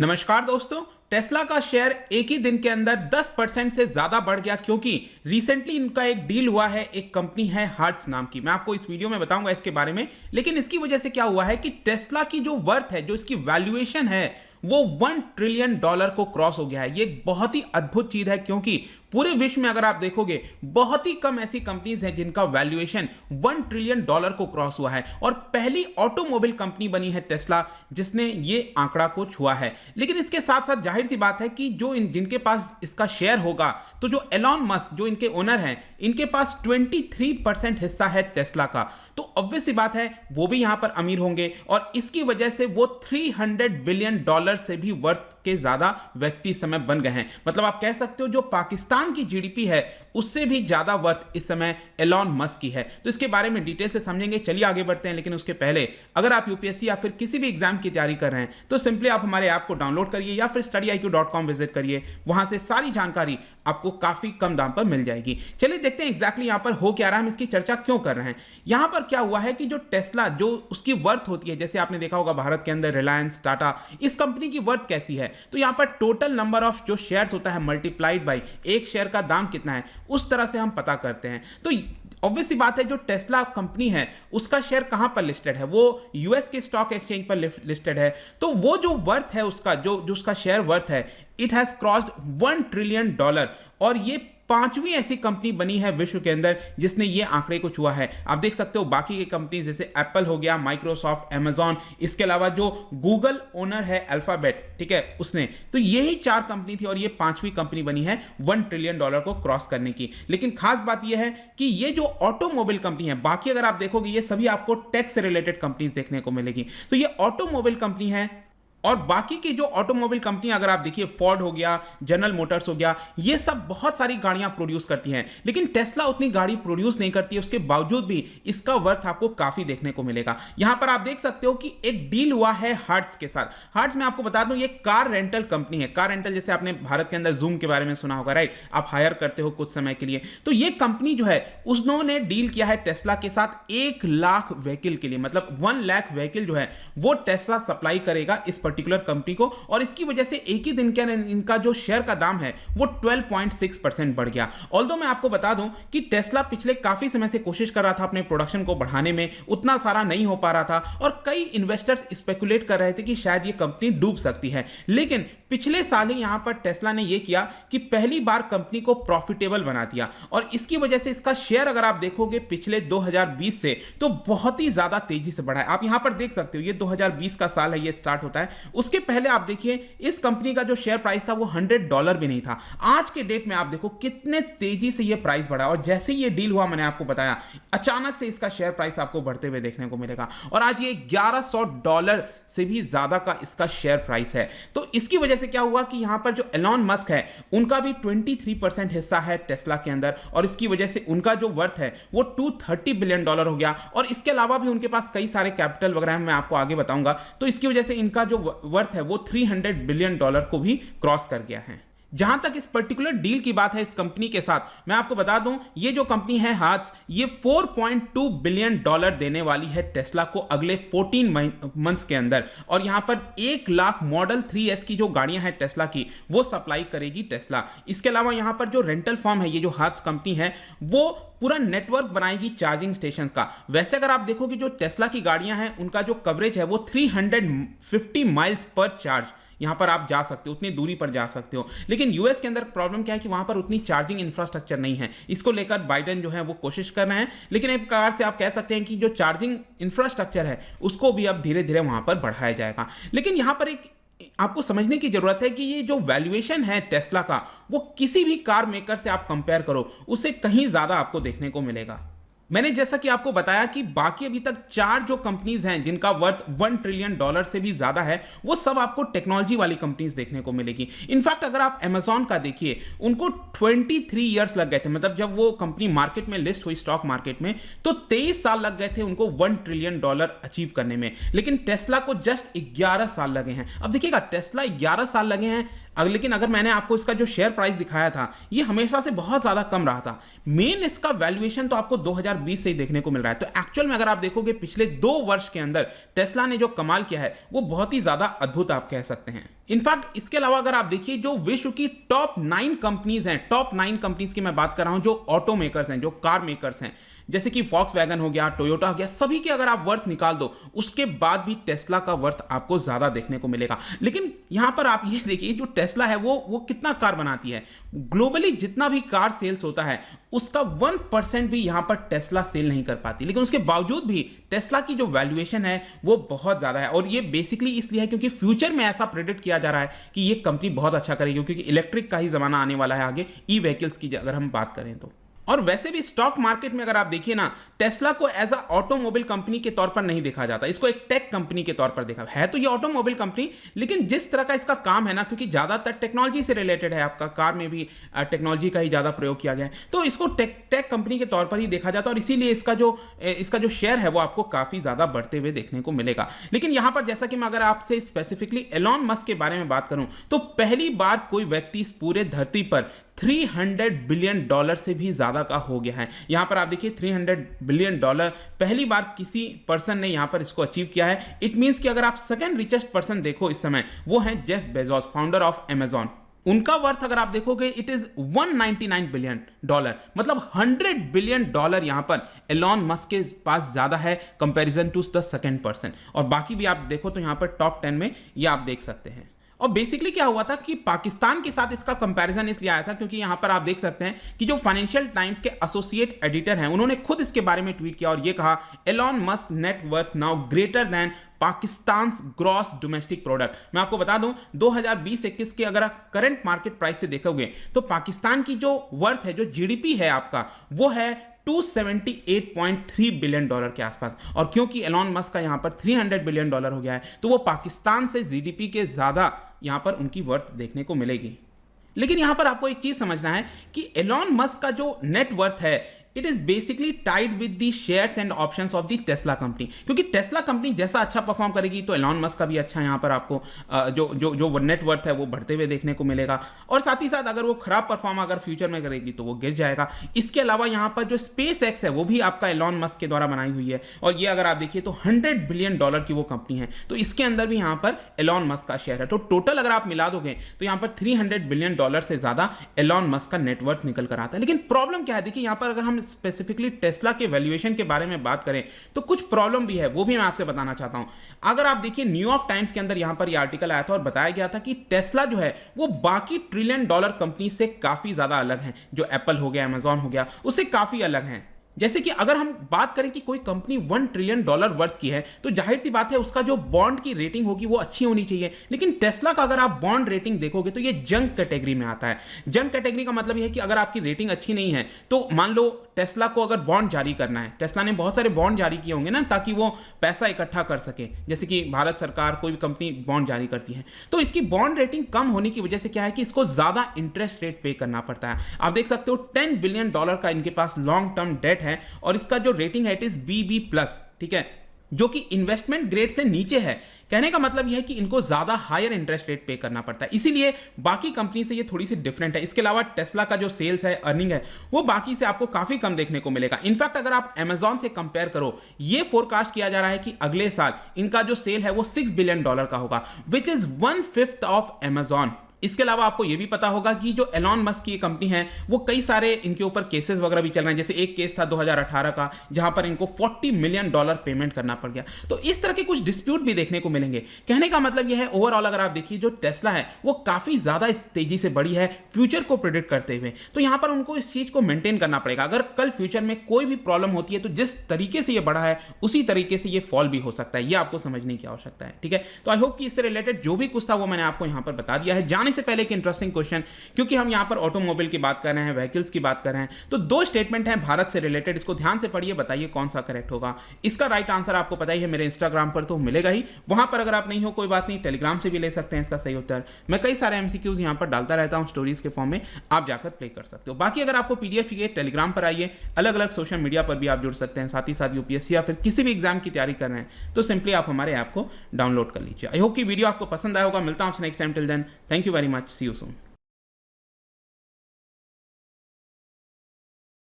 नमस्कार दोस्तों। टेस्ला का शेयर एक ही दिन के अंदर 10% से ज्यादा बढ़ गया क्योंकि रिसेंटली इनका एक डील हुआ है। एक कंपनी है हर्ट्ज नाम की, मैं आपको इस वीडियो में बताऊंगा इसके बारे में। लेकिन इसकी वजह से क्या हुआ है कि टेस्ला की जो वर्थ है, जो इसकी वैल्यूएशन है, वो $1 ट्रिलियन को क्रॉस हो गया है। ये एक बहुत ही अद्भुत चीज है क्योंकि पूरे विश्व में अगर आप देखोगे बहुत ही कम ऐसी कंपनीज हैं जिनका वैल्यूएशन $1 ट्रिलियन को क्रॉस हुआ है, और पहली ऑटोमोबाइल कंपनी बनी है टेस्ला जिसने ये आंकड़ा को छुआ है। लेकिन इसके साथ साथ जाहिर सी बात है कि जो जिनके पास इसका शेयर होगा, तो जो एलॉन मस्क जो इनके ओनर हैं, इनके पास 23% हिस्सा है टेस्ला का, तो ऑब्वियस सी बात है वो भी यहां पर अमीर होंगे, और इसकी वजह से वो $300 बिलियन से भी वर्थ के ज्यादा व्यक्ति इस समय बन गए हैं। मतलब आप कह सकते हो जो पाकिस्तान की जीडीपी है उससे भी ज्यादा वर्थ इस समय एलॉन मस्क की है। तो इसके बारे में डिटेल से समझेंगे, चलिए आगे बढ़ते हैं। लेकिन उसके पहले अगर आप यूपीएससी या फिर किसी भी एग्जाम की तैयारी कर रहे हैं तो सिंपली आप हमारे ऐप को डाउनलोड करिए या फिर studyIQ.com विजिट करिए, वहां से सारी जानकारी आपको काफी कम दाम पर मिल जाएगी। चलिए देखते हैं एग्जैक्टली यहां पर हो क्या रहा है, हम इसकी चर्चा क्यों कर रहे हैं। यहां पर क्या हुआ है कि जो टेस्ला जो उसकी वर्थ होती है, जैसे आपने देखा होगा भारत के अंदर रिलायंस, टाटा, इस कंपनी की वर्थ कैसी है, तो यहां पर टोटल नंबर ऑफ जो शेयर्स होता है मल्टीप्लाइड बाई एक शेयर का दाम कितना है, उस तरह से हम पता करते हैं। तो ऑब्वियस सी बात है जो टेस्ला कंपनी है उसका शेयर कहां पर लिस्टेड है, वो यूएस के स्टॉक एक्सचेंज पर लिस्टेड है। तो वो जो वर्थ है उसका जो उसका शेयर वर्थ है, इट हैज क्रॉस्ड $1 ट्रिलियन, और ये पांचवी ऐसी कंपनी बनी है विश्व के अंदर जिसने ये आंकड़े को छुआ है। आप देख सकते हो बाकी की कंपनी जैसे एप्पल हो गया, माइक्रोसॉफ्ट, अमेजॉन, इसके अलावा जो गूगल ओनर है अल्फाबेट, ठीक है, उसने, तो यही 4 कंपनी थी और ये पांचवी कंपनी बनी है $1 ट्रिलियन को क्रॉस करने की। लेकिन खास बात यह है कि ये जो ऑटोमोबाइल कंपनी है, बाकी अगर आप देखोगे ये सभी आपको टेक से रिलेटेड कंपनीज देखने को मिलेगी। तो ये ऑटोमोबाइल कंपनी है, और बाकी की जो ऑटोमोबाइल कंपनी अगर आप देखिए, फोर्ड हो गया, जनरल मोटर्स हो गया, ये सब बहुत सारी गाड़ियां प्रोड्यूस करती हैं। लेकिन टेस्ला उतनी गाड़ी प्रोड्यूस नहीं करती है, उसके बावजूद भी इसका वर्थ आपको काफी देखने को मिलेगा। यहां पर आप देख सकते हो कि एक डील हुआ है हर्ट्ज के साथ। हर्ट्ज में आपको बता दूं ये कार रेंटल कंपनी है। कार रेंटल जैसे आपने भारत के अंदर जूम के बारे में सुना होगा, राइट, आप हायर करते हो कुछ समय के लिए। तो ये कंपनी जो है उन्होंने डील किया है टेस्ला के साथ 1 लाख व्हीकल के लिए, मतलब 1 लाख व्हीकल जो है वो टेस्ला सप्लाई करेगा इस पर्टिकुलर कंपनी को, और इसकी वजह से एक ही दिन के अंदर इनका जो शेयर का दाम है वो 12.6% बढ़ गया। ऑल्दो मैं आपको बता दूं कि टेस्ला पिछले काफी समय से कोशिश कर रहा था अपने प्रोडक्शन को बढ़ाने में, उतना सारा नहीं हो पा रहा था, और कई इन्वेस्टर्स स्पेकुलेट कर रहे थे कि शायद ये कंपनी डूब सकती है। लेकिन पिछले साल ही यहां पर टेस्ला ने यह किया कि पहली बार कंपनी को प्रॉफिटेबल बना दिया, और इसकी वजह से इसका शेयर अगर आप देखोगे पिछले 2020 से तो बहुत ही ज्यादा तेजी से बढ़ा है। आप यहां पर देख सकते हो ये 2020 का साल है, ये स्टार्ट होता है। उसके पहले आप देखिए इस कंपनी का जो शेयर प्राइस था वो $100 भी नहीं था। आज के डेट में आप देखो कितने तेजी से ये प्राइस बढ़ा, और जैसे ये डील हुआ मैंने आपको बताया अचानक से इसका शेयर प्राइस आपको बढ़ते हुए देखने को मिलेगा, और आज ये $1100 से भी ज्यादा का इसका शेयर प्राइस है। तो इसकी वजह से क्या हुआ कि यहां पर जो एलॉन मस्क है उनका भी 23% हिस्सा है टेस्ला के अंदर, और इसकी वजह से उनका जो वर्थ है वो $230 बिलियन हो गया। और इसके अलावा भी उनके पास कई सारे कैपिटल वगैरह मैं आपको आगे बताऊंगा। तो इसकी वजह से इनका जो वर्थ है वो $300 बिलियन को भी क्रॉस कर गया है। जहां तक इस पर्टिकुलर डील की बात है इस कंपनी के साथ, मैं आपको बता दूं ये जो कंपनी है हर्ट्ज, ये $4.2 बिलियन देने वाली है टेस्ला को अगले 14 मंथ्स के अंदर, और यहां पर 1 लाख मॉडल 3S की जो गाड़ियां हैं टेस्ला की वो सप्लाई करेगी टेस्ला। इसके अलावा यहां पर जो रेंटल फर्म है, ये जो हर्ट्ज कंपनी है, वो पूरा नेटवर्क बनाएगी चार्जिंग स्टेशन का। वैसे अगर आप देखो कि जो टेस्ला की गाड़ियां हैं उनका जो कवरेज है वो 350 माइल्स पर चार्ज, यहां पर आप जा सकते हो, उतनी दूरी पर जा सकते हो। लेकिन यूएस के अंदर प्रॉब्लम क्या है कि वहां पर उतनी चार्जिंग इंफ्रास्ट्रक्चर नहीं है। इसको लेकर बाइडेन जो है वो कोशिश कर रहे हैं, लेकिन एक प्रकार से आप कह सकते हैं कि जो चार्जिंग इंफ्रास्ट्रक्चर है उसको भी अब धीरे धीरे वहां पर बढ़ाया जाएगा। लेकिन यहां पर एक आपको समझने की जरूरत है कि ये जो वैल्यूएशन है टेस्ला का, वो किसी भी कार मेकर से आप कंपेयर करो उससे कहीं ज्यादा आपको देखने को मिलेगा। मैंने जैसा कि आपको बताया कि बाकी अभी तक 4 जो कंपनीज हैं जिनका वर्थ $1 ट्रिलियन से भी ज्यादा है, वो सब आपको टेक्नोलॉजी वाली कंपनीज देखने को मिलेगी। इनफैक्ट अगर आप अमेजॉन का देखिए, उनको 23 इयर्स लग गए थे, मतलब जब वो कंपनी मार्केट में लिस्ट हुई स्टॉक मार्केट में, तो 23 साल लग गए थे उनको $1 ट्रिलियन अचीव करने में। लेकिन टेस्ला को जस्ट 11 साल लगे हैं। अब देखिएगा टेस्ला 11 साल लगे हैं, लेकिन अगर मैंने आपको इसका जो शेयर प्राइस दिखाया था ये हमेशा से बहुत ज्यादा कम रहा था। मेन इसका वैल्यूएशन तो आपको 2020 से ही देखने को मिल रहा है। तो एक्चुअल में अगर आप देखोगे पिछले 2 वर्ष के अंदर टेस्ला ने जो कमाल किया है वो बहुत ही ज्यादा अद्भुत आप कह सकते हैं। इनफैक्ट इसके अलावा अगर आप देखिए जो विश्व की टॉप 9 कंपनीज हैं, टॉप 9 कंपनीज की मैं बात कर रहा हूं, जो ऑटो मेकर्स हैं, जो कार मेकर्स हैं, जैसे कि वैगन हो गया, टोयोटा हो गया, सभी के अगर आप वर्थ निकाल दो उसके बाद भी टेस्ला का वर्थ आपको ज्यादा देखने को मिलेगा। लेकिन यहां पर आप ये देखिए जो टेस्ला है वो कितना कार बनाती है। ग्लोबली जितना भी कार सेल्स होता है उसका 1% भी यहां पर टेस्ला सेल नहीं कर पाती, लेकिन उसके बावजूद भी टेस्ला की जो वैल्यूएशन है वो बहुत ज्यादा है। और ये बेसिकली इसलिए है क्योंकि फ्यूचर में ऐसा प्रेडिक्ट किया जा रहा है कि ये कंपनी बहुत अच्छा करेगी, क्योंकि इलेक्ट्रिक का ही जमाना आने वाला है आगे, ई व्हीकल्स की अगर हम बात करें तो। और वैसे भी स्टॉक मार्केट में अगर आप देखिए ना, टेस्ला को एज अ ऑटोमोबाइल कंपनी के तौर पर नहीं देखा जाता, इसको एक टेक कंपनी के तौर पर देखा है। तो ये ऑटोमोबाइल कंपनी, लेकिन जिस तरह का इसका काम है ना, क्योंकि ज्यादातर टेक्नोलॉजी से रिलेटेड है, आपका कार में भी टेक्नोलॉजी का ही ज्यादा प्रयोग किया गया है, तो इसको टेक कंपनी के तौर पर ही देखा जाता है। और इसीलिए इसका जो शेयर है वो आपको काफी ज्यादा बढ़ते हुए देखने को मिलेगा। लेकिन यहां पर जैसा कि मैं अगर आपसे स्पेसिफिकली एलॉन मस्क के बारे में बात करूं, तो पहली बार कोई व्यक्ति इस पूरे धरती पर $300 बिलियन से भी ज्यादा का हो गया है। यहां पर आप देखिए $300 बिलियन पहली बार किसी पर्सन ने यहां पर इसको अचीव किया है। इट मींस कि अगर आप सेकंड रिचेस्ट पर्सन देखो इस समय, वो है Jeff Bezos, founder of Amazon. उनका वर्थ अगर आप देखोगे इट इज $199 बिलियन, मतलब $100 बिलियन यहां पर एलॉन मस्क के पास ज्यादा है comparison to the second person. और बाकी भी आप देखो तो यहां पर टॉप 10 में ये आप देख सकते हैं। और बेसिकली क्या हुआ था कि पाकिस्तान के साथ इसका कंपैरिजन इसलिए आया था क्योंकि यहां पर आप देख सकते हैं कि जो फाइनेंशियल टाइम्स के एसोसिएट एडिटर हैं उन्होंने खुद इसके बारे में ट्वीट किया और ये कहा, Elon Musk net worth now greater than Pakistan gross domestic product. मैं आपको बता दूं 2020-21 के अगर आप करंट मार्केट प्राइस से देखोगे तो पाकिस्तान की जो वर्थ है, जो जीडीपी है आपका, वो है $278.3 बिलियन के आसपास। और क्योंकि एलॉन मस्क का यहां पर $300 बिलियन हो गया है, तो वो पाकिस्तान से जीडीपी के ज्यादा यहां पर उनकी वर्थ देखने को मिलेगी। लेकिन यहां पर आपको एक चीज समझना है कि एलॉन मस्क का जो नेट वर्थ है it is basically tied with the shares and options of the Tesla company, क्योंकि टेस्ला कंपनी जैसा अच्छा परफॉर्म करेगी तो एलॉन मस्क का भी अच्छा यहां पर आपको जो नेट वर्थ है वो बढ़ते हुए देखने को मिलेगा। और साथ ही साथ अगर वो खराब परफॉर्म अगर फ्यूचर में करेगी तो वो गिर जाएगा। इसके अलावा यहां पर जो स्पेस एक्स है वो भी आपका एलॉन मस्क के द्वारा बनाई हुई है, और ये अगर आप देखिए तो $100 बिलियन की वो कंपनी है, तो इसके अंदर भी यहां पर एलॉन मस्क का शेयर है। तो टोटल अगर आप मिला दोगे तो यहां पर $300 बिलियन से ज्यादा एलॉन मस्क का नेटवर्थ निकल कर आता है। लेकिन प्रॉब्लम क्या है, देखिए यहां पर अगर हम स्पेसिफिकली टेस्ला के वैल्यूएशन के बारे में बात करें तो कुछ प्रॉब्लम भी है, वो भी मैं आपसे बताना चाहता हूं। अगर आप देखिए न्यूयॉर्क टाइम्स के अंदर यहां पर ये आर्टिकल आया था और बताया गया था कि टेस्ला जो है वो बाकी $1 ट्रिलियन कंपनी से काफी ज्यादा अलग है, जो एप्पल हो गया, अमेजॉन हो गया, उससे काफी अलग है। जैसे कि अगर हम बात करें कि कोई कंपनी $1 ट्रिलियन वर्थ की है तो जाहिर सी बात है उसका जो बॉन्ड की रेटिंग होगी वो अच्छी होनी चाहिए। लेकिन टेस्ला का अगर आप बॉन्ड रेटिंग देखोगे तो ये जंक कैटेगरी में आता है। जंक कैटेगरी का मतलब ये है कि अगर आपकी रेटिंग अच्छी नहीं है तो मान लो टेस्ला को अगर बॉन्ड जारी करना है, टेस्ला ने बहुत सारे बॉन्ड जारी किए होंगे ना ताकि वो पैसा इकट्ठा कर सके, जैसे कि भारत सरकार कोई भी कंपनी बॉन्ड जारी करती है, तो इसकी बॉन्ड रेटिंग कम होने की वजह से क्या है कि इसको ज्यादा इंटरेस्ट रेट पे करना पड़ता है। आप देख सकते हो $10 बिलियन का इनके पास लॉन्ग टर्म डेट है और इसका जो रेटिंग है इट इज BB+, ठीक है, जो कि इन्वेस्टमेंट ग्रेड से नीचे है। कहने का मतलब यह है कि इनको ज्यादा हायर इंटरेस्ट रेट पे करना पड़ता है, इसीलिए बाकी कंपनी से ये थोड़ी सी डिफरेंट है। इसके अलावा टेस्ला का जो सेल्स है, अर्निंग है, वो बाकी से आपको काफी कम देखने को मिलेगा। इनफैक्ट अगर आप अमेजॉन से कंपेयर करो, ये फोरकास्ट किया जा रहा है कि अगले साल इनका जो सेल है वो $6 बिलियन का होगा, विच इज 1/5 ऑफ अमेजॉन। इसके अलावा आपको यह भी पता होगा कि जो एलॉन मस्क की कंपनी है वो कई सारे इनके ऊपर केसेस वगैरह भी चल रहे हैं। जैसे एक केस था 2018 का जहां पर इनको $40 मिलियन पेमेंट करना पड़ गया। तो इस तरह के कुछ डिस्प्यूट भी देखने को मिलेंगे। कहने का मतलब यह है ओवरऑल अगर आप देखिए जो टेस्ला है वो काफी ज्यादा इस तेजी से बढ़ी है फ्यूचर को प्रेडिक्ट करते हुए, तो यहां पर उनको इस चीज को मेंटेन करना पड़ेगा। अगर कल फ्यूचर में कोई भी प्रॉब्लम होती है तो जिस तरीके से ये बढ़ा है उसी तरीके से ये फॉल भी हो सकता है, ये आपको समझने की आवश्यकता है। ठीक है, तो आई होप कि इससे रिलेटेड जो भी कुछ था वो मैंने आपको यहां पर बता दिया है। जाने से पहले एक इंटरेस्टिंग क्वेश्चन, क्योंकि हम यहां पर ऑटोमोबाइल की बात कर रहे हैं, व्हीकल्स की बात कर रहे हैं, तो 2 स्टेटमेंट हैं भारत से रिलेटेड, इसको ध्यान से पढ़िए, बताइए कौन सा करेक्ट होगा। इसका राइट आंसर आपको पता ही है, मेरे इंस्टाग्राम पर तो मिलेगा ही, वहां पर अगर आप नहीं हो कोई बात नहीं, टेलीग्राम से भी ले सकते हैं इसका सही उत्तर। मैं कई सारे एमसीक्यूज यहां पर डालता रहता हूं स्टोरीज के फॉर्म में, आप जाकर प्ले कर सकते हो। बाकी अगर आपको पीडीएफ चाहिए टेलीग्राम पर आइए, अलग अलग सोशल मीडिया पर भी आप जुड़ सकते हैं, साथ ही साथ यूपीएससी या फिर किसी भी एग्जाम की तैयारी कर रहे हैं तो सिंपली आप हमारे ऐप को डाउनलोड कर लीजिए। आई होप कि वीडियो आपको पसंद आया होगा। मिलता हूं next time, till then thank you. Very much, see you soon.